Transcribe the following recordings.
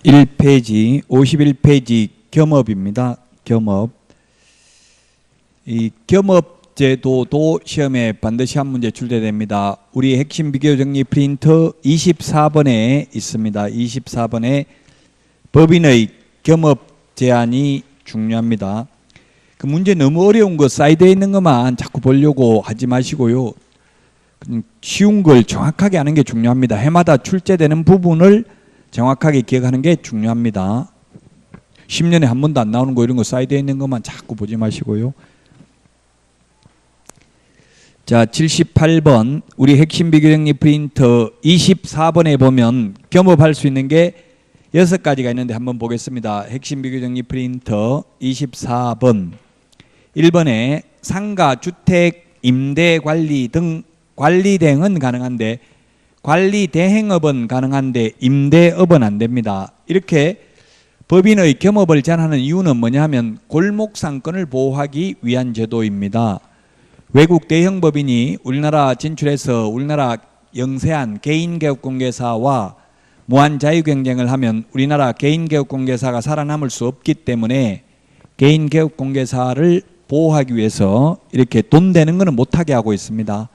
1페이지 51페이지 겸업입니다. 겸업. 이 겸업제도도 시험에 반드시 한 문제 출제됩니다. 우리 핵심 비교 정리 프린터 24번에 있습니다. 24번에 법인의 겸업 제한이 중요합니다. 그 문제 너무 어려운 거 사이드에 있는 것만 자꾸 보려고 하지 마시고요. 쉬운 걸 정확하게 하는 게 중요합니다. 해마다 출제되는 부분을 정확하게 기억하는 게 중요합니다. 10년에 한 번도 안 나오는 거 이런 거 사이드에 있는 것만 자꾸 보지 마시고요. 자, 78번 우리 핵심 비교정리 프린터 24번에 보면 겸업할 수 있는 게 6가지가 있는데 한번 보겠습니다. 핵심 비교정리 프린터 24번 1번에 상가, 주택, 임대, 관리 등 관리 대행은 가능한데 관리 대행업은 가능한데 임대업은 안 됩니다. 이렇게 법인의 겸업을 제한하는 이유는 뭐냐 하면 골목상권을 보호하기 위한 제도입니다. 외국 대형 법인이 우리나라 진출해서 우리나라 영세한 개인개업공개사와 무한 자유경쟁을 하면 우리나라 개인개업공개사가 살아남을 수 없기 때문에 개인개업공개사를 보호하기 위해서 이렇게 돈 되는 거는 못하게 하고 있습니다.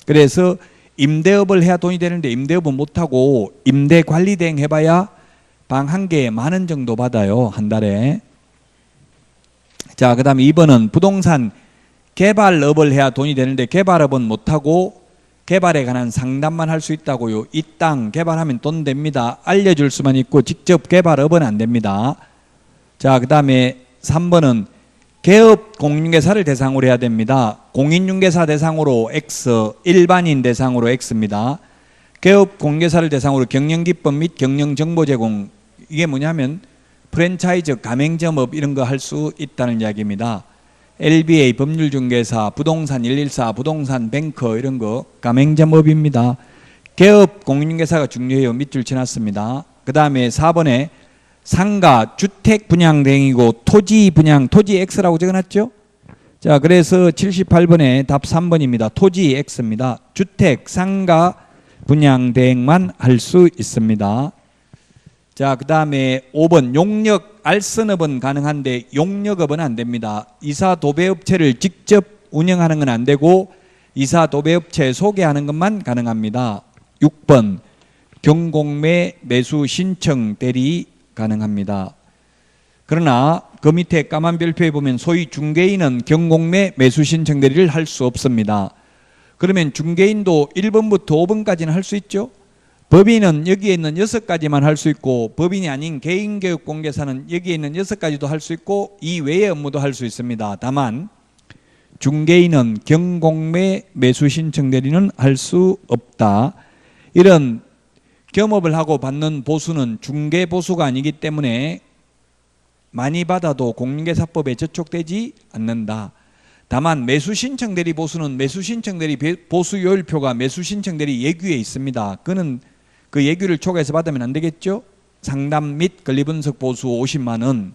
그래서 임대업을 해야 돈이 되는데 임대업은 못하고 임대관리대행 해봐야 방 한 개에 10,000원 정도 받아요. 한 달에. 자, 그 다음에 2번은 부동산 개발업을 해야 돈이 되는데 개발업은 못하고 개발에 관한 상담만 할 수 있다고요. 이 땅 개발하면 돈 됩니다. 알려줄 수만 있고 직접 개발업은 안 됩니다. 자, 그 다음에 3번은 개업 공인중개사를 대상으로 해야 됩니다. 공인중개사 대상으로 X, 일반인 대상으로 X입니다. 개업 공인중개사를 대상으로 경영기법 및 경영정보 제공, 이게 뭐냐면 프랜차이즈, 가맹점업 이런 거 할 수 있다는 이야기입니다. LBA, 법률중개사, 부동산 114, 부동산 뱅커 이런 거 가맹점업입니다. 개업 공인중개사가 중요해요. 밑줄 쳐놨습니다. 그 다음에 4번에 상가, 주택 분양 대행이고 토지 분양, 토지 X라고 적어놨죠? 자, 그래서 78번에 답 3번입니다. 토지 X입니다. 주택, 상가, 분양 대행만 할 수 있습니다. 자, 그 다음에 5번 용역, 알선업은 가능한데 용역업은 안 됩니다. 이사 도배업체를 직접 운영하는 건 안 되고 이사 도배업체 소개하는 것만 가능합니다. 6번 경공매 매수 신청 대리 가능합니다. 그러나 그 밑에 까만 별표에 보면 소위 중개인은 경공매 매수 신청 대리를 할 수 없습니다. 그러면 중개인도 1번부터 5번까지는 할 수 있죠? 법인은 여기에 있는 6가지만 할 수 있고 법인이 아닌 개인개업공개사는 여기에 있는 6가지도 할 수 있고 이 외의 업무도 할 수 있습니다. 다만 중개인은 경공매 매수 신청 대리는 할 수 없다. 이런 겸업을 하고 받는 보수는 중개보수가 아니기 때문에 많이 받아도 공인중개사법에 저촉되지 않는다. 다만 매수신청대리 보수는 매수신청대리 보수요율표가 매수신청대리 예규에 있습니다. 그는 그 예규를 초과해서 받으면 안 되겠죠? 상담 및 권리분석 보수 50만 원.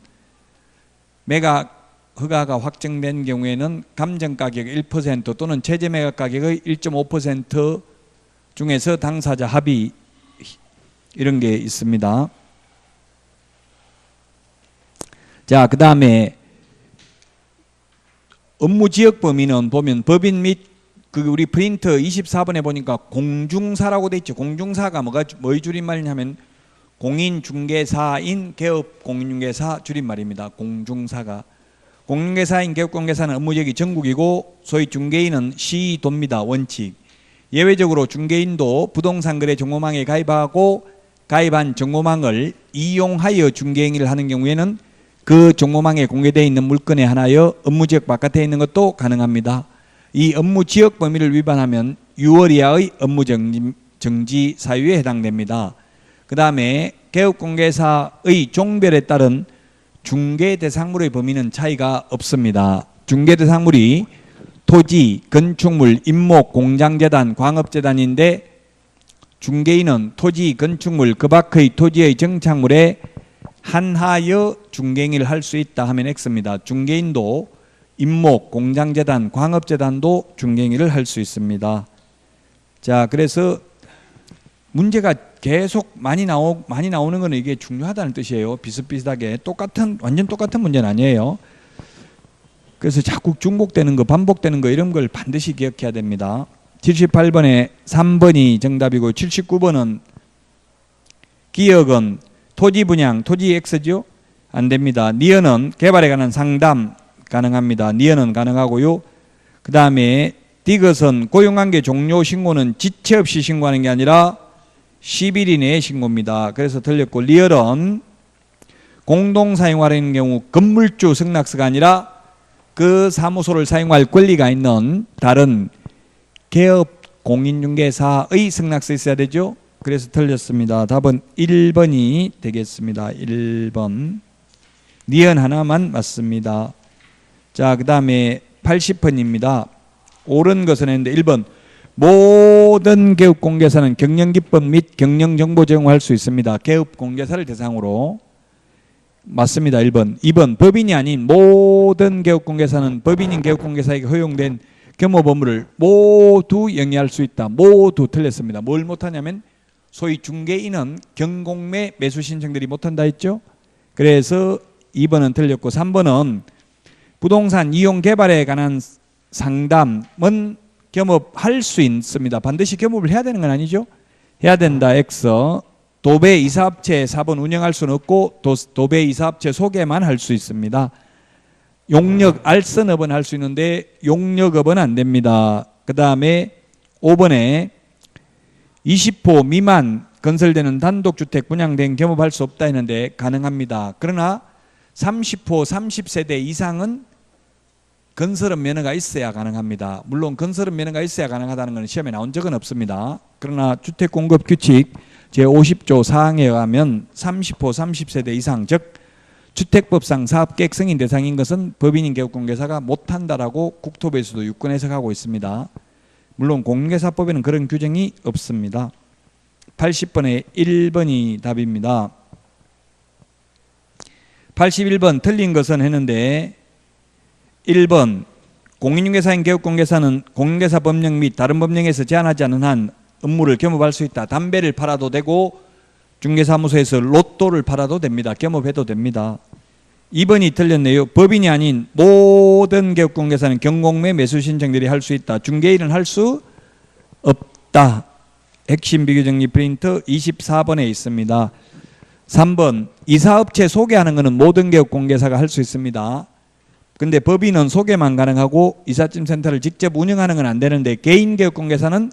매각 허가가 확정된 경우에는 감정가격 1% 또는 최저 매각 가격의 1.5% 중에서 당사자 합의 이런 게 있습니다. 자, 그 다음에 업무지역 범위는 보면 법인 및 우리 프린터 24번에 보니까 공중사라고 돼 있죠. 공중사가 뭐의 줄임말이냐면 공인중개사인 개업공인중개사 줄임말입니다. 공중사가. 공인중개사인 개업공인중개사는 업무지역이 전국이고 소위 중개인은 시도입니다. 원칙. 예외적으로 중개인도 부동산 거래 정보망에 가입하고 가입한 정보망을 이용하여 중개행위를 하는 경우에는 그 정보망에 공개되어 있는 물건에 한하여 업무지역 바깥에 있는 것도 가능합니다. 이 업무지역 범위를 위반하면 6월 이하의 업무정지 사유에 해당됩니다. 그 다음에 개업공개사의 종별에 따른 중개대상물의 범위는 차이가 없습니다. 중개대상물이 토지, 건축물, 임목, 공장재단, 광업재단인데 중개인은 토지, 건축물, 그 밖의 토지의 정착물에 한하여 중개행위를 할 수 있다 하면 X입니다. 중개인도 임목, 공장재단, 광업재단도 중개행위를 할 수 있습니다. 자, 그래서 문제가 계속 많이 나오는 거는 이게 중요하다는 뜻이에요. 비슷비슷하게 완전 똑같은 문제는 아니에요. 그래서 자꾸 중복되는 거, 반복되는 거 이런 걸 반드시 기억해야 됩니다. 78번에 3번이 정답이고 79번은 기억은 토지 분양, 토지 X죠? 안 됩니다. 니은은 개발에 관한 상담 가능합니다. 니은은 가능하고요. 그 다음에 디귿은 고용관계 종료 신고는 지체 없이 신고하는 게 아니라 10일 이내에 신고입니다. 그래서 틀렸고, 리얼은 공동 사용하려는 경우 건물주 승낙서가 아니라 그 사무소를 사용할 권리가 있는 다른 개업 공인중개사의 승낙서 있어야 되죠. 그래서 틀렸습니다. 답은 1번이 되겠습니다. 1번. 니은 하나만 맞습니다. 자, 그 다음에 80번입니다. 옳은 것은 했는데 1번. 모든 개업공개사는 경영기법 및 경영정보 제공할 수 있습니다. 개업공개사를 대상으로. 맞습니다. 1번. 2번. 법인이 아닌 모든 개업공개사는 법인인 개업공개사에게 허용된 겸업 업무를 모두 영위할 수 있다. 모두 틀렸습니다. 뭘 못하냐면 소위 중개인은 경공매 매수 신청들이 못한다 했죠. 그래서 2번은 틀렸고, 3번은 부동산 이용 개발에 관한 상담은 겸업할 수 있습니다. 반드시 겸업을 해야 되는 건 아니죠. 해야 된다. X. 도배 이사업체 4번 운영할 수는 없고 도배 이사업체 소개만 할 수 있습니다. 용역 알선업은 할 수 있는데 용역업은 안 됩니다. 그 다음에 5번에 20호 미만 건설되는 단독주택 분양된 겸업할 수 없다 했는데 가능합니다. 그러나 30호 30세대 이상은 건설업 면허가 있어야 가능합니다. 물론 건설업 면허가 있어야 가능하다는 것은 시험에 나온 적은 없습니다. 그러나 주택공급규칙 제50조 사항에 의하면 30호 30세대 이상, 즉 주택법상 사업계획 승인 대상인 것은 법인인 개업공개사가 못한다라고 국토부에서도 유권 해석하고 있습니다. 물론 공개사법에는 그런 규정이 없습니다. 80번에 1번이 답입니다. 81번 틀린 것은 했는데 1번 공인중개사인 개업공개사는 공인중개사 법령 및 다른 법령에서 제한하지 않은 한 업무를 겸업할 수 있다. 담배를 팔아도 되고 중개사무소에서 로또를 팔아도 됩니다. 겸업해도 됩니다. 2번이 틀렸네요. 법인이 아닌 모든 개업공개사는 경공매 매수 신청들이 할 수 있다. 중개인은 할 수 없다. 핵심 비교정리 프린트 24번에 있습니다. 3번 이사업체 소개하는 것은 모든 개업공개사가 할 수 있습니다. 근데 법인은 소개만 가능하고 이삿짐 센터를 직접 운영하는 건 안 되는데 개인 개업공개사는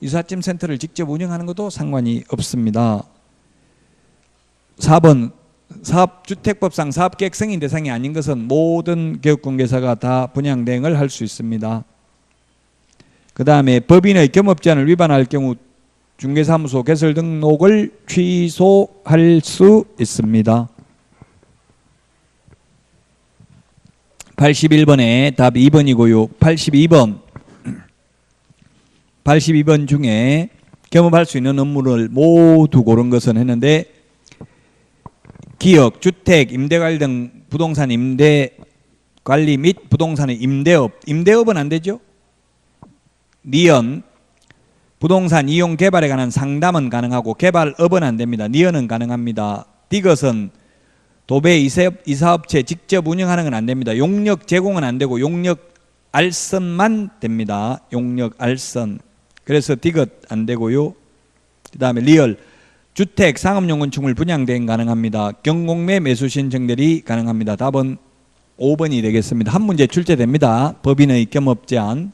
이삿짐 센터를 직접 운영하는 것도 상관이 없습니다. 4번 주택법상 사업계획 승인 대상이 아닌 것은 모든 개업공개사가 다 분양 대행을 할 수 있습니다. 그 다음에 법인의 겸업제한을 위반할 경우 중개사무소 개설 등록을 취소할 수 있습니다. 81번에 답 2번이고요. 82번 중에 겸업할 수 있는 업무를 모두 고른 것은 했는데 기업, 주택, 임대관리 등 부동산 임대관리 및 부동산의 임대업은 안 되죠. 니은 부동산 이용 개발에 관한 상담은 가능하고 개발업은 안 됩니다. 니은은 가능합니다. 디귿은 도배 이사업체 직접 운영하는 건 안 됩니다. 용역 제공은 안 되고 용역 알선만 됩니다. 용역 알선. 그래서 디귿 안 되고요. 그 다음에 리얼 주택 상업용 건축물 분양 대행 가능합니다. 경공매 매수 신청들이 가능합니다. 답은 5번이 되겠습니다. 한 문제 출제됩니다. 법인의 겸업 제한.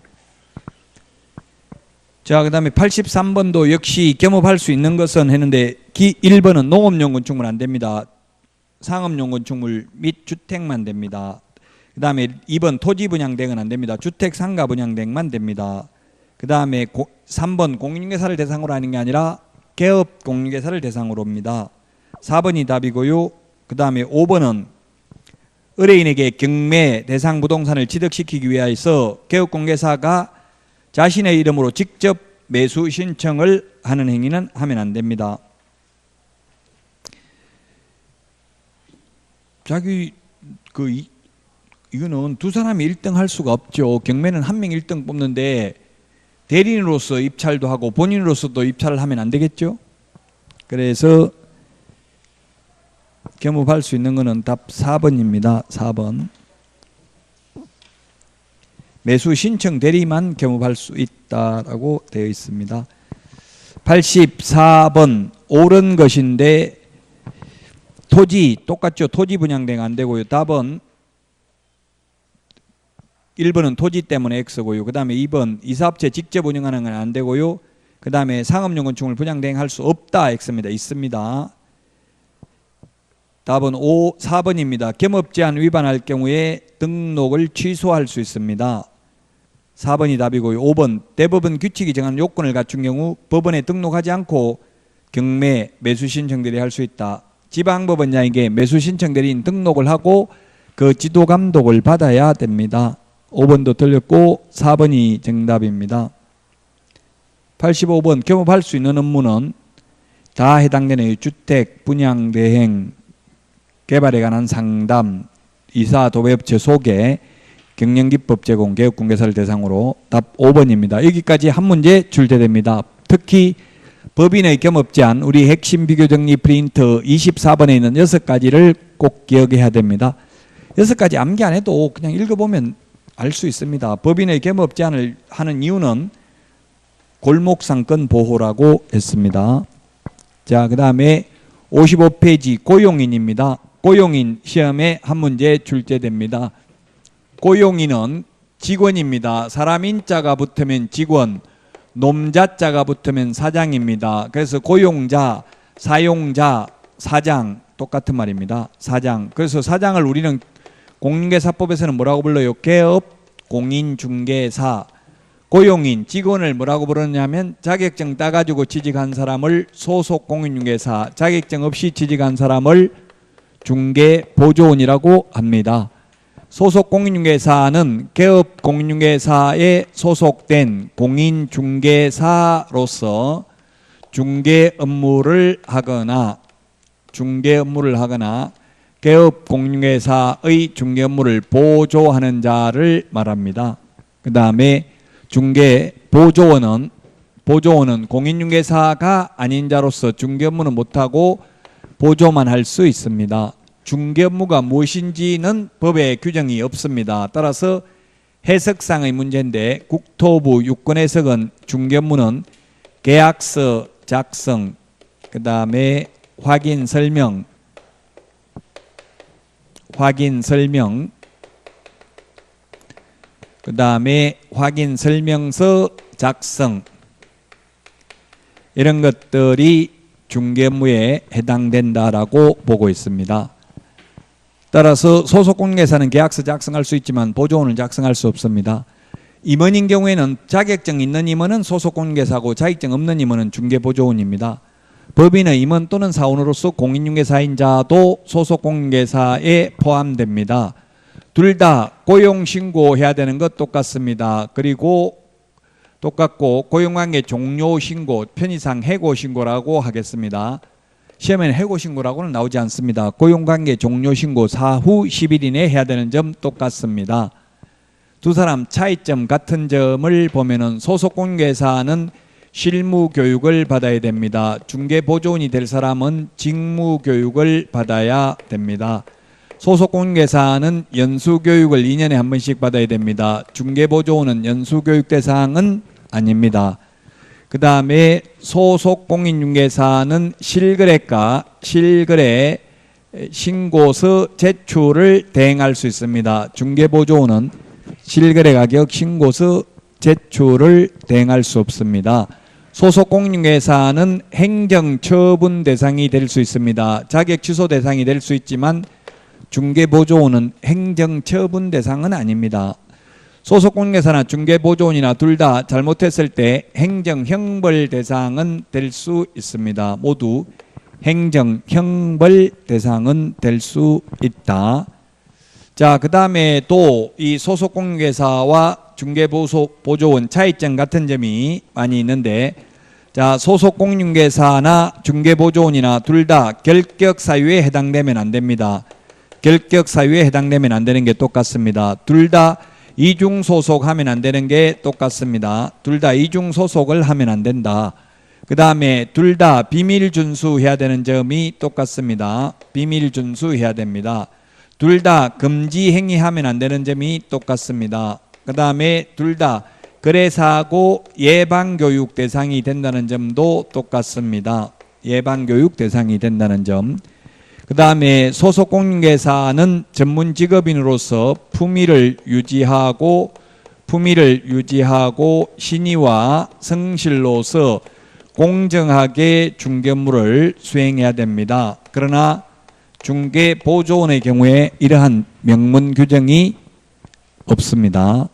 자, 그 다음에 83번도 역시 겸업할 수 있는 것은 했는데 1번은 농업용 건축물 안 됩니다. 상업용 건축물 및 주택만 됩니다. 그 다음에 2번 토지 분양 대행은 안 됩니다. 주택 상가 분양 대행만 됩니다. 그 다음에 3번 공인중개사를 대상으로 하는 게 아니라 개업 공인중개사를 대상으로입니다. 4번이 답이고요. 그 다음에 5번은 의뢰인에게 경매 대상 부동산을 취득시키기 위하여서 개업공개사가 자신의 이름으로 직접 매수 신청을 하는 행위는 하면 안 됩니다. 이거는 두 사람이 1등 할 수가 없죠. 경매는 한 명 1등 뽑는데 대리인으로서 입찰도 하고 본인으로서도 입찰을 하면 안 되겠죠. 그래서 겸업할 수 있는 것은 답 4번입니다. 4번. 매수 신청 대리만 겸업할 수 있다라고 되어 있습니다. 84번 옳은 것인데 토지 똑같죠. 토지 분양대행 안 되고요. 답은 1번은 토지 때문에 X고요. 그 다음에 2번 이사업체 직접 운영하는 건 안 되고요. 그 다음에 상업용 건축물 분양대행할 수 없다 X입니다. 있습니다. 답은 4번입니다. 겸업제한 위반할 경우에 등록을 취소할 수 있습니다. 4번이 답이고요. 5번 대법원 규칙이 정한 요건을 갖춘 경우 법원에 등록하지 않고 경매 매수 신청 대리 할 수 있다. 지방법원장에게 매수 신청 대리인 등록을 하고 그 지도 감독을 받아야 됩니다. 5번도 틀렸고 4번이 정답입니다. 85번 겸업할 수 있는 업무는 다 해당되는 주택, 분양, 대행, 개발에 관한 상담, 이사, 도배업체 소개, 경영기법 제공, 개업공개사를 대상으로 답 5번입니다. 여기까지 한 문제 출제됩니다. 특히 법인의 겸업 제한, 우리 핵심 비교 정리 프린트 24번에 있는 6가지를 꼭 기억해야 됩니다. 6가지 암기 안 해도 그냥 읽어보면 알 수 있습니다. 법인의 겸업 제한을 하는 이유는 골목상권 보호라고 했습니다. 자, 그 다음에 55페이지 고용인입니다. 고용인 시험에 한 문제 출제됩니다. 고용인은 직원입니다. 사람 인자가 붙으면 직원, 놈자자가 붙으면 사장입니다. 그래서 고용자, 사용자, 사장 똑같은 말입니다. 사장. 그래서 사장을 우리는 공인중개사법에서는 뭐라고 불러요? 개업 공인중개사. 고용인, 직원을 뭐라고 부르냐면 자격증 따가지고 취직한 사람을 소속 공인중개사, 자격증 없이 취직한 사람을 중개보조원이라고 합니다. 소속 공인중개사는 개업 공인중개사에 소속된 공인중개사로서 중개 업무를 하거나 개업 공인중개사의 중개 업무를 보조하는 자를 말합니다. 그 다음에 중개보조원은 공인중개사가 아닌 자로서 중개 업무는 못하고 보조만 할 수 있습니다. 중개 업무가 무엇인지는 법에 규정이 없습니다. 따라서 해석상의 문제인데 국토부 유권 해석은 중개 업무는 계약서 작성, 그 다음에 확인 설명, 그 다음에 확인 설명서 작성, 이런 것들이 중개 업무에 해당된다라고 보고 있습니다. 따라서 소속 공인중개사는 계약서 작성할 수 있지만 보조원을 작성할 수 없습니다. 임원인 경우에는 자격증 있는 임원은 소속 공인중개사고 자격증 없는 임원은 중개보조원입니다. 법인의 임원 또는 사원으로서 공인중개사인 자도 소속 공인중개사에 포함됩니다. 둘 다 고용신고해야 되는 것 똑같습니다. 그리고 똑같고 고용관계 종료신고, 편의상 해고신고라고 하겠습니다. 시험에는 해고신고라고는 나오지 않습니다. 고용관계 종료신고 사후 10일 이내에 해야 되는 점 똑같습니다. 두 사람 차이점 같은 점을 보면은 소속 공인중개사는 실무교육을 받아야 됩니다. 중개보조원이 될 사람은 직무교육을 받아야 됩니다. 소속 공인중개사는 연수교육을 2년에 한 번씩 받아야 됩니다. 중개보조원은 연수교육 대상은 아닙니다. 그 다음에 소속 공인중개사는 실거래가, 실거래 신고서 제출을 대행할 수 있습니다. 중개보조원은 실거래 가격 신고서 제출을 대행할 수 없습니다. 소속 공인중개사는 행정처분 대상이 될 수 있습니다. 자격 취소 대상이 될 수 있지만 중개보조원은 행정처분 대상은 아닙니다. 소속 공인중개사나 중개보조원이나 둘 다 잘못했을 때 행정형벌 대상은 될 수 있습니다. 모두 행정형벌 대상은 될 수 있다. 자, 그 다음에 또 이 소속 공인중개사와 중개보조원 차이점 같은 점이 많이 있는데, 자, 소속 공인중개사나 중개보조원이나 둘 다 결격 사유에 해당되면 안 됩니다. 결격 사유에 해당되면 안 되는 게 똑같습니다. 둘 다 이중 소속하면 안 되는 게 똑같습니다. 둘 다 이중 소속을 하면 안 된다. 그 다음에 둘 다 비밀 준수해야 되는 점이 똑같습니다. 비밀 준수해야 됩니다. 둘 다 금지 행위하면 안 되는 점이 똑같습니다. 그 다음에 둘 다 거래사고 예방교육 대상이 된다는 점도 똑같습니다. 예방교육 대상이 된다는 점. 그 다음에 소속공인회사는 전문 직업인으로서 품위를 유지하고 신의와 성실로서 공정하게 중개업무를 수행해야 됩니다. 그러나 중개보조원의 경우에 이러한 명문 규정이 없습니다.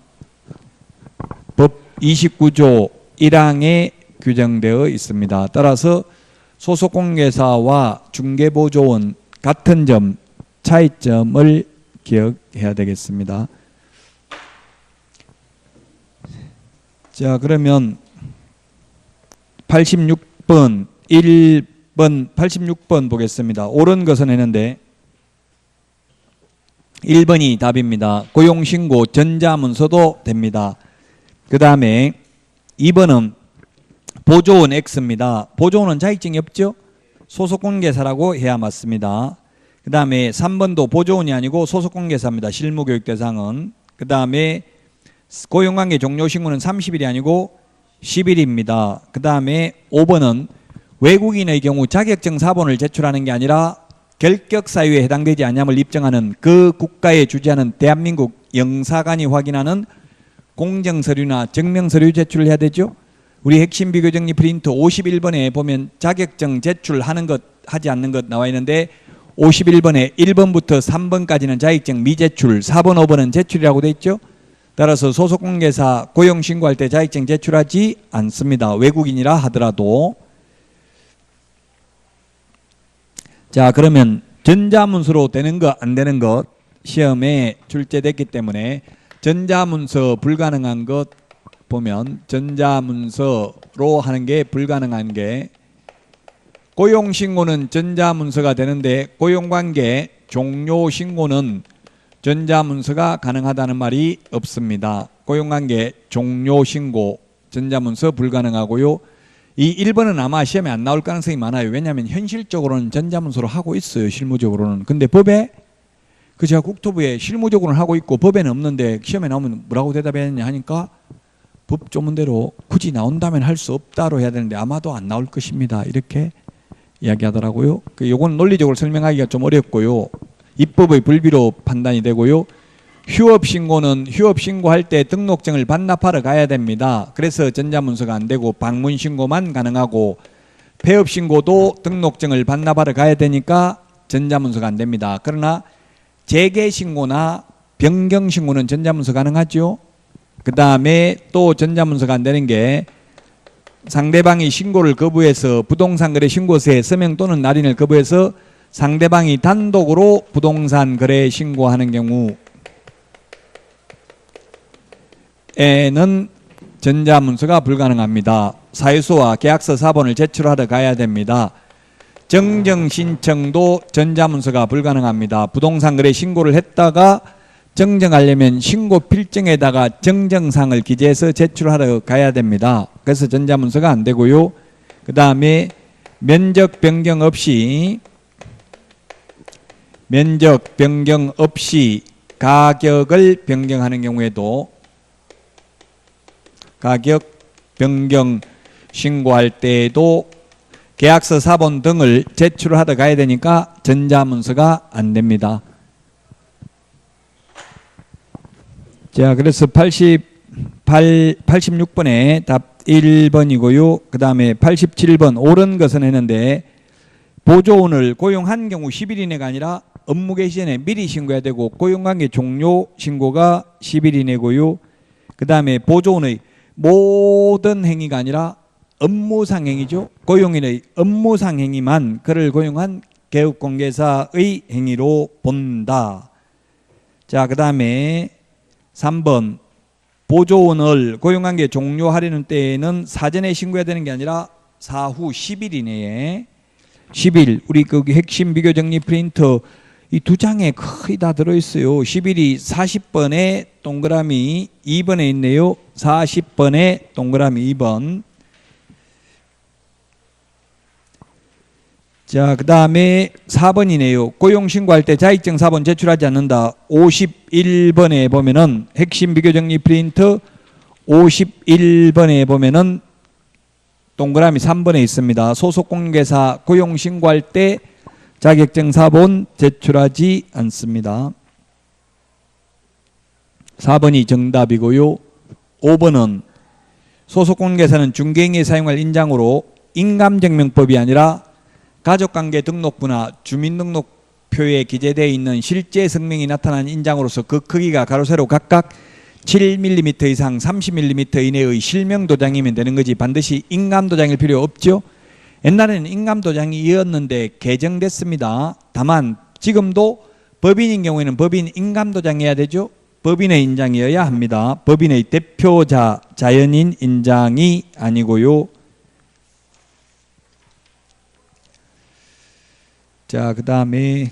법 29조 1항에 규정되어 있습니다. 따라서 소속공인회사와 중개보조원 같은 점, 차이점을 기억해야 되겠습니다. 자, 그러면 86번 86번 보겠습니다. 옳은 것은 했는데 1번이 답입니다. 고용신고 전자문서도 됩니다. 그 다음에 2번은 보조원 X입니다. 보조원은 자격증이 없죠? 소속공인회사라고 해야 맞습니다. 그 다음에 3번도 보조원이 아니고 소속공인회사입니다. 실무교육 대상은. 그 다음에 고용관계 종료신고는 30일이 아니고 10일입니다. 그 다음에 5번은 외국인의 경우 자격증 사본을 제출하는 게 아니라 결격사유에 해당되지 않냐을 입증하는 그 국가에 주재하는 대한민국 영사관이 확인하는 공정서류나 증명서류 제출을 해야 되죠. 우리 핵심 비교정리 프린트 51번에 보면 자격증 제출하는 것 하지 않는 것 나와 있는데 51번에 1번부터 3번까지는 자격증 미제출, 4번 5번은 제출이라고 돼 있죠. 따라서 소속공인회사 고용신고할 때 자격증 제출하지 않습니다. 외국인이라 하더라도. 자, 그러면 전자문서로 되는 것 안 되는 것 시험에 출제됐기 때문에 전자문서 불가능한 것 보면 전자문서로 하는 게 불가능한 게 고용신고는 전자문서가 되는데 고용관계 종료신고는 전자문서가 가능하다는 말이 없습니다. 고용관계 종료신고 전자문서 불가능하고요. 이 1번은 아마 시험에 안 나올 가능성이 많아요. 왜냐하면 현실적으로는 전자문서로 하고 있어요. 실무적으로는. 근데 법에 그 제가 국토부에 실무적으로는 하고 있고 법에는 없는데 시험에 나오면 뭐라고 대답해야 되냐 하니까 법 조문대로 굳이 나온다면 할 수 없다로 해야 되는데 아마도 안 나올 것입니다. 이렇게 이야기하더라고요. 요건 논리적으로 설명하기가 좀 어렵고요. 입법의 불비로 판단이 되고요. 휴업신고는 휴업신고할 때 등록증을 반납하러 가야 됩니다. 그래서 전자문서가 안 되고 방문신고만 가능하고 폐업신고도 등록증을 반납하러 가야 되니까 전자문서가 안 됩니다. 그러나 재개신고나 변경신고는 전자문서 가능하죠. 그 다음에 또 전자문서가 안 되는 게 상대방이 신고를 거부해서 부동산 거래 신고서에 서명 또는 날인을 거부해서 상대방이 단독으로 부동산 거래 신고하는 경우에는 전자문서가 불가능합니다. 사유서와 계약서 사본을 제출하러 가야 됩니다. 정정신청도 전자문서가 불가능합니다. 부동산 거래 신고를 했다가 정정하려면 신고 필증에다가 정정상을 기재해서 제출하러 가야 됩니다. 그래서 전자문서가 안 되고요. 그 다음에 면적 변경 없이 가격을 변경하는 경우에도 가격 변경 신고할 때에도 계약서 사본 등을 제출하러 가야 되니까 전자문서가 안 됩니다. 자, 그래서 86번에 답 1번이고요. 그 다음에 87번 옳은 것은 했는데 보조원을 고용한 경우 10일 이내가 아니라 업무 개시 전에 미리 신고해야 되고 고용관계 종료 신고가 10일 이내고요. 그 다음에 보조원의 모든 행위가 아니라 업무상 행위죠. 고용인의 업무상 행위만 그를 고용한 개업공개사의 행위로 본다. 자, 그 다음에 3번 보조원을 고용관계 종료하려는 때에는 사전에 신고해야 되는 게 아니라 사후 10일 이내에 10일 우리 거기 핵심 비교 정리 프린터 이 두 장에 거의 다 들어있어요. 10일이 40번에 동그라미 2번에 있네요. 40번에 동그라미 2번. 자, 그 다음에 4번이네요. 고용신고할 때 자격증 4번 제출하지 않는다. 51번에 보면은 핵심 비교정리 프린터 51번에 보면은 동그라미 3번에 있습니다. 소속공개사 고용신고할 때 자격증 4번 제출하지 않습니다. 4번이 정답이고요. 5번은 소속공개사는 중개인이 사용할 인장으로 인감증명법이 아니라 가족관계 등록부나 주민등록표에 기재되어 있는 실제 성명이 나타난 인장으로서 그 크기가 가로 세로 각각 7mm 이상 30mm 이내의 실명 도장이면 되는 거지 반드시 인감 도장일 필요 없죠. 옛날에는 인감 도장이었는데 개정됐습니다. 다만 지금도 법인인 경우에는 법인 인감 도장해야 되죠. 법인의 인장이어야 합니다. 법인의 대표자 자연인 인장이 아니고요. 자, 그 다음에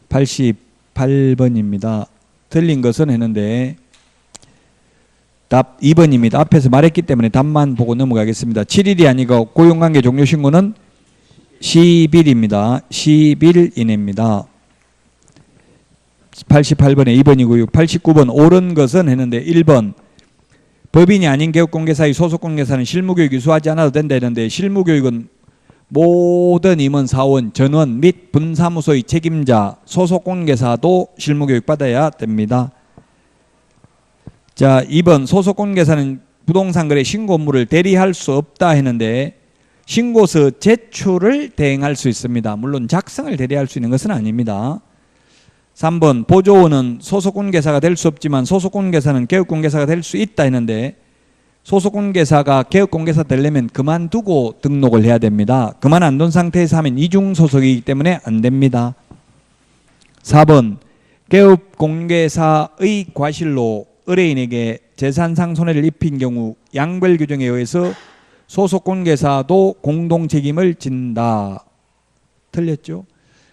88번입니다. 틀린 것은 했는데 답 2번입니다. 앞에서 말했기 때문에 답만 보고 넘어가겠습니다. 7일이 아니고 고용관계 종료신고는 10일입니다. 10일 이내입니다. 88번에 2번이고요. 89번 옳은 것은 했는데 1번 법인이 아닌 개업공개사의 소속공개사는 실무교육 유수하지 않아도 된다 했는데 실무교육은 모든 임원, 사원, 전원 및 분사무소의 책임자, 소속공개사도 실무교육 받아야 됩니다. 자, 2번 소속공개사는 부동산거래 신고 업무를 대리할 수 없다 했는데 신고서 제출을 대행할 수 있습니다. 물론 작성을 대리할 수 있는 것은 아닙니다. 3번 보조원은 소속공개사가 될 수 없지만 소속공개사는 개업공개사가 될 수 있다 했는데 소속공개사가 개업공개사 되려면 그만두고 등록을 해야 됩니다. 그만 안 둔 상태에서 하면 이중소속이기 때문에 안 됩니다. 4번 개업공개사의 과실로 의뢰인에게 재산상 손해를 입힌 경우 양벌규정에 의해서 소속공개사도 공동책임을 진다. 틀렸죠?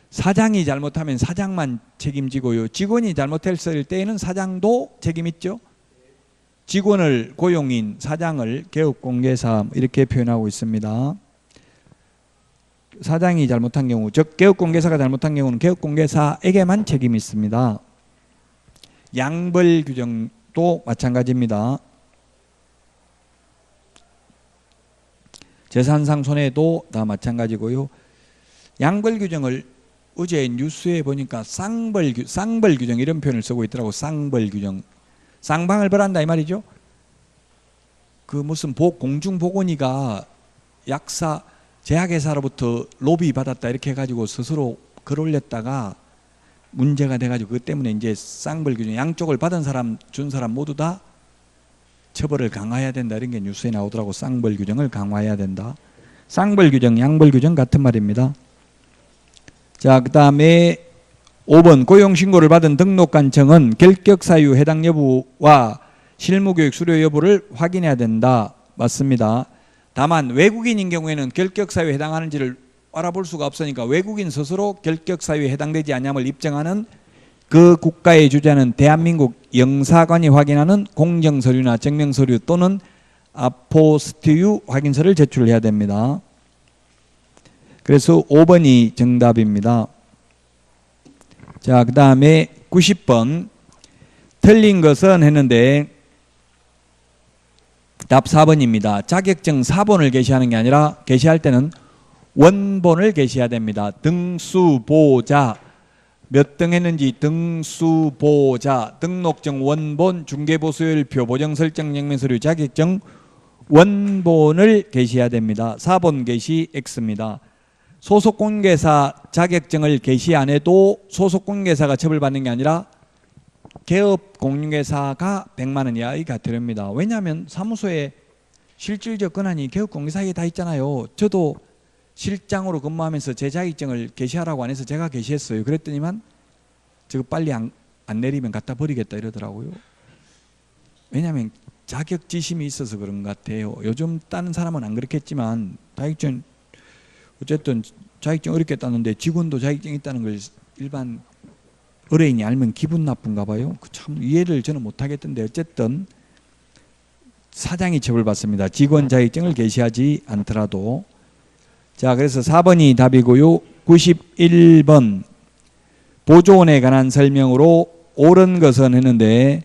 사장이 잘못하면 사장만 책임지고요. 직원이 잘못했을 때에는 사장도 책임있죠. 직원을 고용인, 사장을 개업공개사 이렇게 표현하고 있습니다. 사장이 잘못한 경우, 즉 개업공개사가 잘못한 경우는 개업공개사에게만 책임이 있습니다. 양벌규정도 마찬가지입니다. 재산상 손해도 다 마찬가지고요. 양벌규정을 어제 뉴스에 보니까 쌍벌규정 이런 표현을 쓰고 있더라고. 쌍벌규정. 쌍방을 벌한다 이 말이죠. 그 무슨 공중보건의가 약사 제약회사로부터 로비 받았다 이렇게 해가지고 스스로 글 올렸다가 문제가 돼가지고 그것 때문에 이제 쌍벌규정 양쪽을 받은 사람 준 사람 모두 다 처벌을 강화해야 된다 이런 게 뉴스에 나오더라고. 쌍벌규정을 강화해야 된다. 쌍벌규정, 양벌규정 같은 말입니다. 자, 그 다음에 5번 고용신고를 받은 등록관청은 결격사유 해당 여부와 실무교육 수료 여부를 확인해야 된다. 맞습니다. 다만 외국인인 경우에는 결격사유에 해당하는지를 알아볼 수가 없으니까 외국인 스스로 결격사유에 해당되지 않냐을 입증하는 그 국가의 주자는 대한민국 영사관이 확인하는 공정서류나 증명서류 또는 아포스티유 확인서를 제출해야 됩니다. 그래서 5번이 정답입니다. 자, 그 다음에 90번 틀린 것은 했는데 답 4번입니다. 자격증 4번을 게시하는 게 아니라 게시할 때는 원본을 게시해야 됩니다. 등수보자 몇 등 했는지 등수보자 등록증 원본 중개보수율표 보정설정 영명서류 자격증 원본을 게시해야 됩니다. 4번 게시 X입니다. 소속공개사 자격증을 게시 안 해도 소속공개사가 처벌받는 게 아니라 개업공개사가 100만 원 이하의 과태료입니다. 왜냐하면 사무소에 실질적 권한이 개업공개사에게 다 있잖아요. 저도 실장으로 근무하면서 제 자격증을 게시하라고 안 해서 제가 게시했어요. 그랬더니만 저거 빨리 안 내리면 갖다 버리겠다 이러더라고요. 왜냐하면 자격지심이 있어서 그런 것 같아요. 요즘 따는 사람은 안 그렇겠지만 자격증 어쨌든 자격증 어렵게 땄는데 직원도 자격증 있다는 걸 일반 의뢰인이 알면 기분 나쁜가 봐요. 참 이해를 저는 못하겠던데 어쨌든 사장이 처벌받습니다. 직원 자격증을 게시하지 않더라도. 자, 그래서 4번이 답이고요. 91번 보조원에 관한 설명으로 옳은 것은 했는데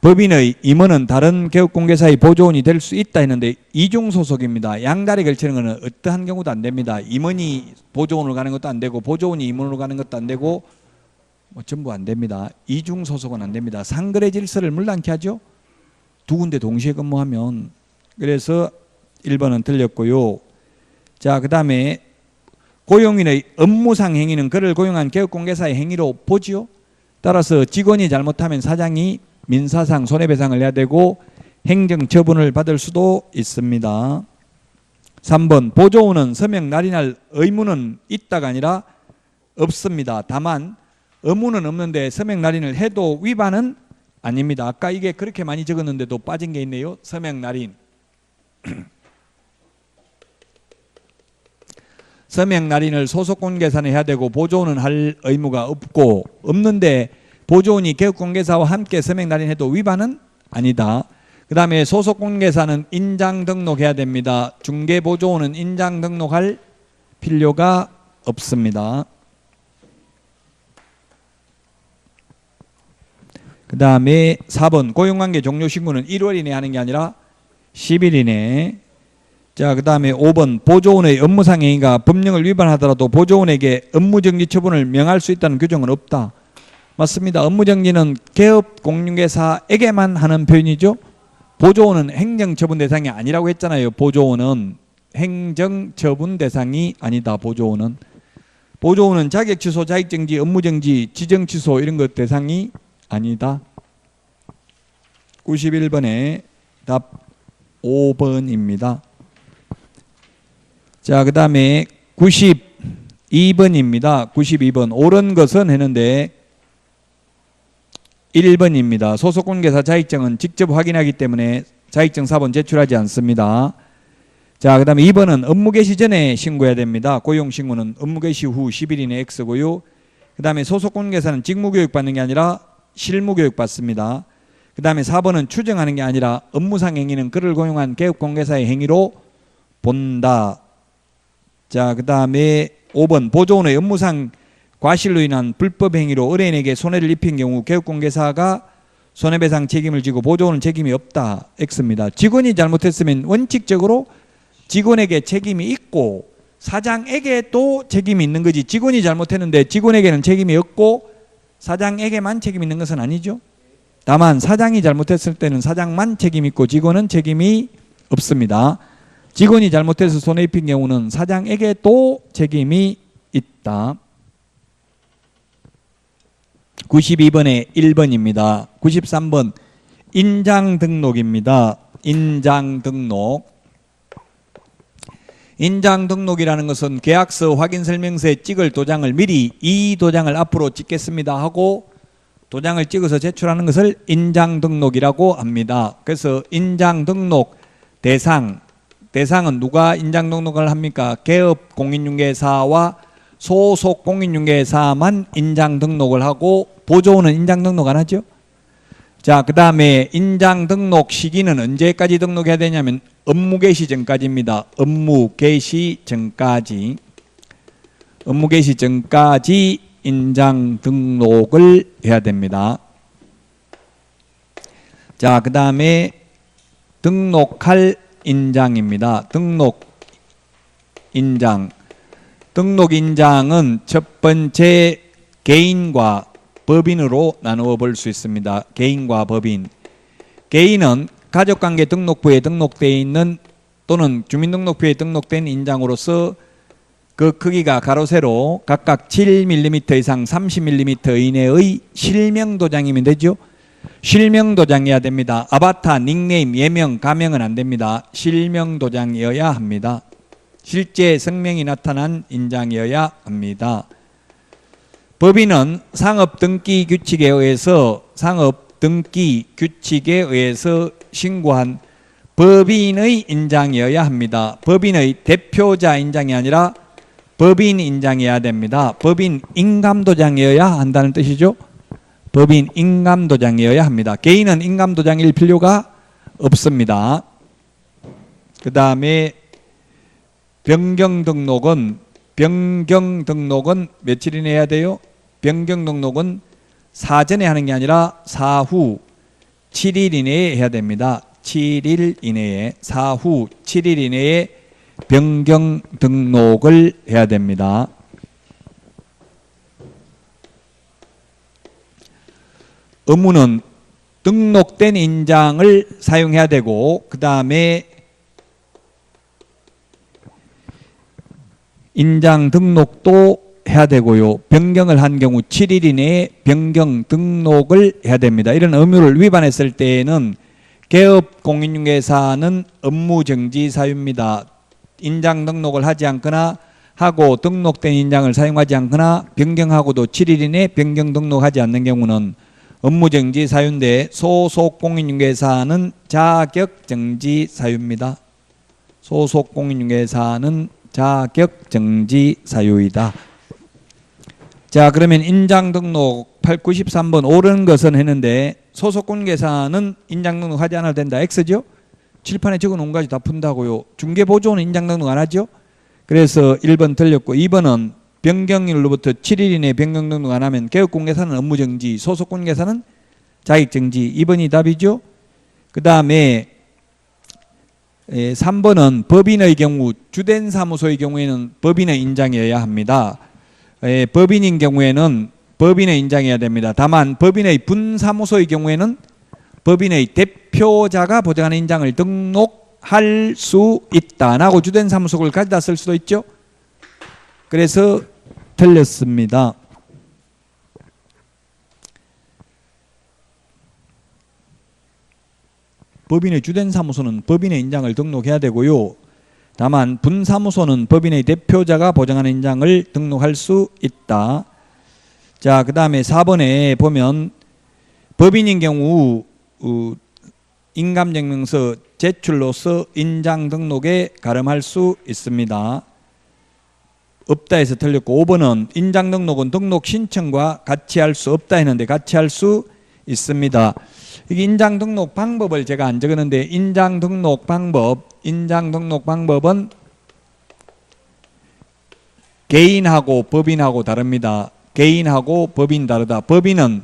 법인의 임원은 다른 개업공개사의 보조원이 될 수 있다 했는데 이중소속입니다. 양다리 걸치는 것은 어떠한 경우도 안 됩니다. 임원이 보조원으로 가는 것도 안 되고 보조원이 임원으로 가는 것도 안 되고 뭐 전부 안 됩니다. 이중소속은 안 됩니다. 상거래 질서를 물랑케 하죠. 두 군데 동시에 근무하면. 그래서 1번은 틀렸고요. 자, 그 다음에 고용인의 업무상 행위는 그를 고용한 개업공개사의 행위로 보지요. 따라서 직원이 잘못하면 사장이 민사상 손해배상을 해야 되고 행정처분을 받을 수도 있습니다. 3번 보조원은 서명 날인할 의무는 있다가 아니라 없습니다. 다만 의무는 없는데 서명 날인을 해도 위반은 아닙니다. 아까 이게 그렇게 많이 적었는데도 빠진 게 있네요. 서명 날인. 서명 날인을 소속공개사는 해야 되고 보조원은 할 의무가 없고 없는데 보조원이 개업공개사와 함께 서명 날인해도 위반은 아니다. 그 다음에 소속공개사는 인장 등록해야 됩니다. 중개보조원은 인장 등록할 필요가 없습니다. 그 다음에 4번 고용관계 종료 신고는 1월 이내에 하는 게 아니라 10일 이내. 자, 그 다음에 5번 보조원의 업무상 행위가 법령을 위반하더라도 보조원에게 업무정지 처분을 명할 수 있다는 규정은 없다. 맞습니다. 업무정지는 개업공개사에게만 하는 표현이죠. 보조원은 행정처분 대상이 아니라고 했잖아요. 보조원은 행정처분 대상이 아니다. 보조원은 자격취소, 자격정지, 업무정지, 지정취소 이런 것 대상이 아니다. 91번에 답 5번입니다. 자, 그 다음에 92번입니다. 92번 옳은 것은 했는데 1번입니다. 소속공개사 자격증은 직접 확인하기 때문에 자격증 4번 제출하지 않습니다. 자, 그 다음에 2번은 업무 개시 전에 신고해야 됩니다. 고용신고는 업무 개시 후 10일 이내 X고요. 그 다음에 소속공개사는 직무교육 받는 게 아니라 실무교육 받습니다. 그 다음에 4번은 추정하는 게 아니라 업무상 행위는 그를 고용한 개업공개사의 행위로 본다. 자, 그 다음에 5번 보조원의 업무상 과실로 인한 불법 행위로 의뢰인에게 손해를 입힌 경우 개업공개사가 손해배상 책임을 지고 보조원은 책임이 없다. X입니다. 직원이 잘못했으면 원칙적으로 직원에게 책임이 있고 사장에게 또 책임이 있는 거지. 직원이 잘못했는데 직원에게는 책임이 없고 사장에게만 책임이 있는 것은 아니죠. 다만 사장이 잘못했을 때는 사장만 책임이 있고 직원은 책임이 없습니다. 직원이 잘못해서 손해 입힌 경우는 사장에게 또 책임이 있다. 92번에 1번입니다. 93번 인장등록입니다. 인장등록. 인장등록이라는 것은 계약서 확인설명서에 찍을 도장을 미리 이 도장을 앞으로 찍겠습니다 하고 도장을 찍어서 제출하는 것을 인장등록이라고 합니다. 그래서 인장등록 대상은 누가 인장등록을 합니까? 개업공인중개사와 소속공인중개사만 인장등록을 하고 보조원은 인장등록 안 하죠. 자, 그 다음에 인장등록 시기는 언제까지 등록해야 되냐면 업무 개시 전까지입니다. 업무 개시 전까지 인장 등록을 해야 됩니다. 자, 그 다음에 등록할 인장입니다. 등록 인장은 첫 번째 개인과 법인으로 나누어 볼 수 있습니다. 개인과 법인. 개인은 가족관계 등록부에 등록되어 있는 또는 주민등록부에 등록된 인장으로서 그 크기가 가로 세로 각각 7mm 이상 30mm 이내의 실명도장이면 되죠. 실명도장이어야 됩니다. 아바타, 닉네임, 예명, 가명은 안 됩니다. 실명도장이어야 합니다. 실제 성명이 나타난 인장이어야 합니다. 법인은 상업등기 규칙에 의해서 신고한 법인의 인장이어야 합니다. 법인의 대표자 인장이 아니라 법인 인장이어야 됩니다. 법인 인감도장이어야 한다는 뜻이죠. 법인 인감도장이어야 합니다. 개인은 인감도장일 필요가 없습니다. 그 다음에 변경 등록은 며칠 이내에 해야 돼요? 변경 등록은 사전에 하는 게 아니라 사후 7일 이내에 해야 됩니다. 7일 이내에, 사후 7일 이내에 변경 등록을 해야 됩니다. 의무는 등록된 인장을 사용해야 되고, 그 다음에 인장 등록도 해야 되고요. 변경을 한 경우 7일 이내에 변경 등록을 해야 됩니다. 이런 의무를 위반했을 때에는 개업 공인중개사는 업무정지 사유입니다. 인장 등록을 하지 않거나 하고 등록된 인장을 사용하지 않거나 변경하고도 7일 이내에 변경 등록하지 않는 경우는 업무정지 사유인데, 소속 공인중개사는 자격정지 사유입니다. 소속 공인중개사는 자격정지 사유이다. 자, 그러면 인장 등록 893번 옳은 것은 했는데, 소속 공인중개사는 인장 등록하지 않아도 된다. X죠? 칠판에 적어 놓은 가지 다 푼다고요. 중개보조는 인장 등록 안 하죠? 그래서 1번 틀렸고, 2번은 변경일로부터 7일 이내에 변경 등록 안 하면 개업공개사는 업무정지, 소속공개사는 자격정지. 2번이 답이죠. 그 다음에 3번은 법인의 경우, 주된 사무소의 경우에는 법인의 인장이어야 합니다. 법인인 경우에는 법인의 인장해야 됩니다. 다만 법인의 분사무소의 경우에는 법인의 대표자가 보장하는 인장을 등록할 수 있다. 나고 주된 사무소를 가져다 쓸 수도 있죠. 그래서 틀렸습니다. 법인의 주된 사무소는 법인의 인장을 등록해야 되고요. 다만 분사무소는 법인의 대표자가 보장하는 인장을 등록할 수 있다. 자, 그 다음에 4번에 보면 법인인 경우 인감증명서 제출로서 인장 등록에 가름할 수 있습니다. 없다 해서 틀렸고, 5번은 인장 등록은 등록 신청과 같이 할 수 없다 했는데 같이 할 수 있습니다. 이게 인장 등록 방법을 제가 안 적었는데, 인장 등록 방법은 개인하고 법인하고 다릅니다. 개인하고 법인 다르다. 법인은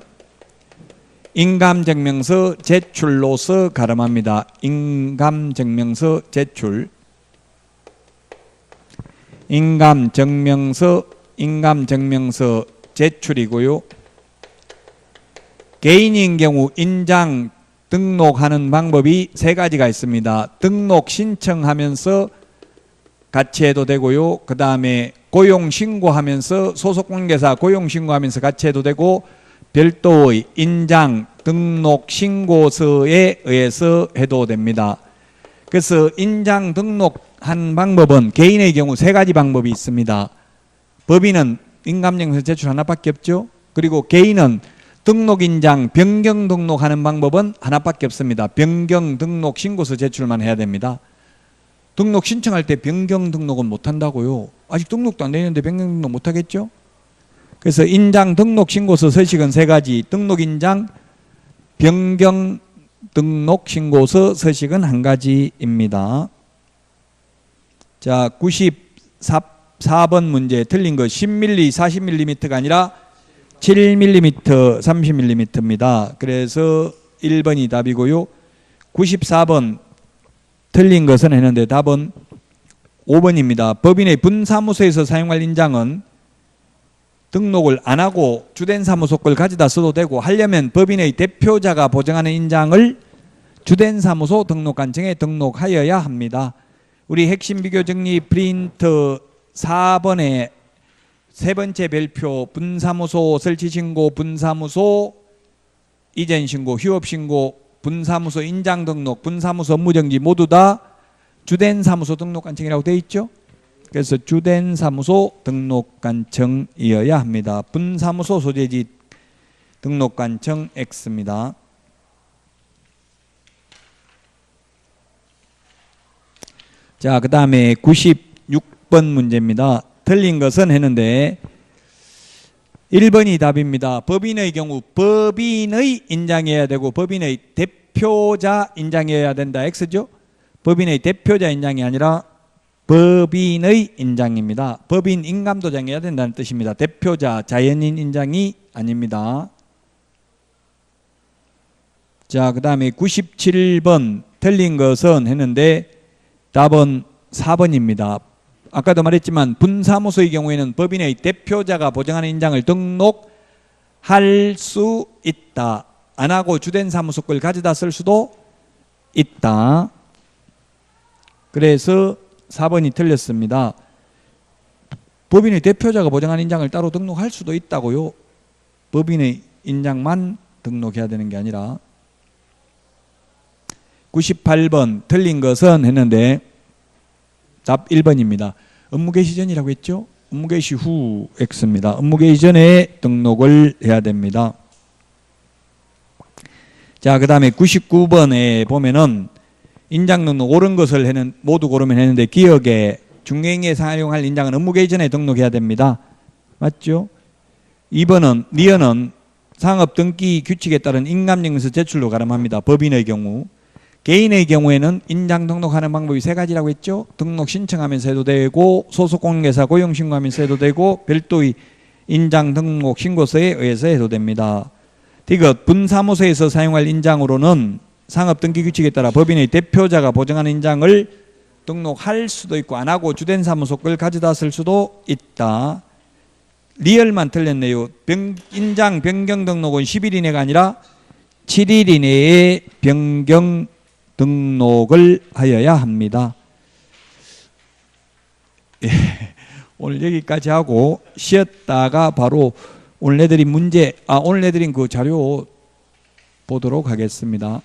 인감증명서 제출로서 가름합니다. 인감증명서 제출. 인감증명서 제출이고요. 개인인 경우 인장 등록하는 방법이 3가지가 있습니다. 등록 신청하면서 같이 해도 되고요. 그 다음에 고용신고하면서, 소속공개사 고용신고하면서 같이 해도 되고, 별도의 인장 등록 신고서에 의해서 해도 됩니다. 그래서 인장 등록한 방법은 개인의 경우 3가지 방법이 있습니다. 법인은 인감증명서 제출 하나밖에 없죠. 그리고 개인은 등록인장 변경 등록하는 방법은 하나밖에 없습니다. 변경 등록 신고서 제출만 해야 됩니다. 등록 신청할 때 변경 등록은 못한다고요. 아직 등록도 안 되는데 변경 등록 못하겠죠. 그래서 인장 등록 신고서 서식은 3가지, 등록인장 변경 등록 신고서 서식은 1가지입니다. 자, 94번 문제 틀린 거 10mm, 40mm가 아니라 7mm, 30mm입니다. 그래서 1번이 답이고요. 94번 틀린 것은 했는데 답은 5번입니다. 법인의 분사무소에서 사용할 인장은 등록을 안 하고 주된 사무소 걸 가져다 써도 되고, 하려면 법인의 대표자가 보장하는 인장을 주된 사무소 등록관청에 등록하여야 합니다. 우리 핵심 비교 정리 프린터 4번에 3번째 별표 분사무소 설치신고, 분사무소 이전신고, 휴업신고, 분사무소 인장등록, 분사무소 업무정지 모두 다 주된 사무소 등록관청이라고 되어 있죠. 그래서 주된 사무소 등록관청이어야 합니다. 분사무소 소재지 등록관청 X입니다. 자, 그 다음에 96번 문제입니다. 틀린 것은 했는데 1번이 답입니다. 법인의 경우 법인의 인장해야 되고 법인의 대표자 인장이어야 된다. X죠? 법인의 대표자 인장이 아니라 법인의 인장입니다. 법인 인감도장이어야 된다는 뜻입니다. 대표자 자연인 인장이 아닙니다. 자, 그 다음에 97번 틀린 것은 했는데 답은 4번입니다. 아까도 말했지만 분사무소의 경우에는 법인의 대표자가 보증하는 인장을 등록할 수 있다. 안 하고 주된 사무소 걸 가져다 쓸 수도 있다. 그래서 4번이 틀렸습니다. 법인의 대표자가 보증하는 인장을 따로 등록할 수도 있다고요. 법인의 인장만 등록해야 되는 게 아니라. 98번 틀린 것은 했는데 답 1번입니다. 업무 개시 전이라고 했죠? 업무 개시 후 X입니다. 업무 개시 전에 등록을 해야 됩니다. 자, 그 다음에 99번에 보면은 인장 등록 옳은 것을 모두 고르면 했는데 기억에 중개인에 사용할 인장은 업무 개시 전에 등록해야 됩니다. 맞죠? 2번은 리언은 상업 등기 규칙에 따른 인감증서 제출로 가름합니다. 법인의 경우. 개인의 경우에는 인장 등록하는 방법이 3가지라고 했죠. 등록 신청하면서 해도 되고 소속공인회사 고용신고하면서 해도 되고 별도의 인장 등록 신고서에 의해서 해도 됩니다. 디귿 분사무소에서 사용할 인장으로는 상업등기규칙에 따라 법인의 대표자가 보증하는 인장을 등록할 수도 있고 안 하고 주된 사무소 걸 가져다 쓸 수도 있다. 리얼만 틀렸네요. 인장 변경 등록은 10일 이내가 아니라 7일 이내에 변경 등록을 하여야 합니다. 예, 오늘 여기까지 하고 쉬었다가 바로 오늘 내드린 문제, 오늘 내드린 그 자료 보도록 하겠습니다.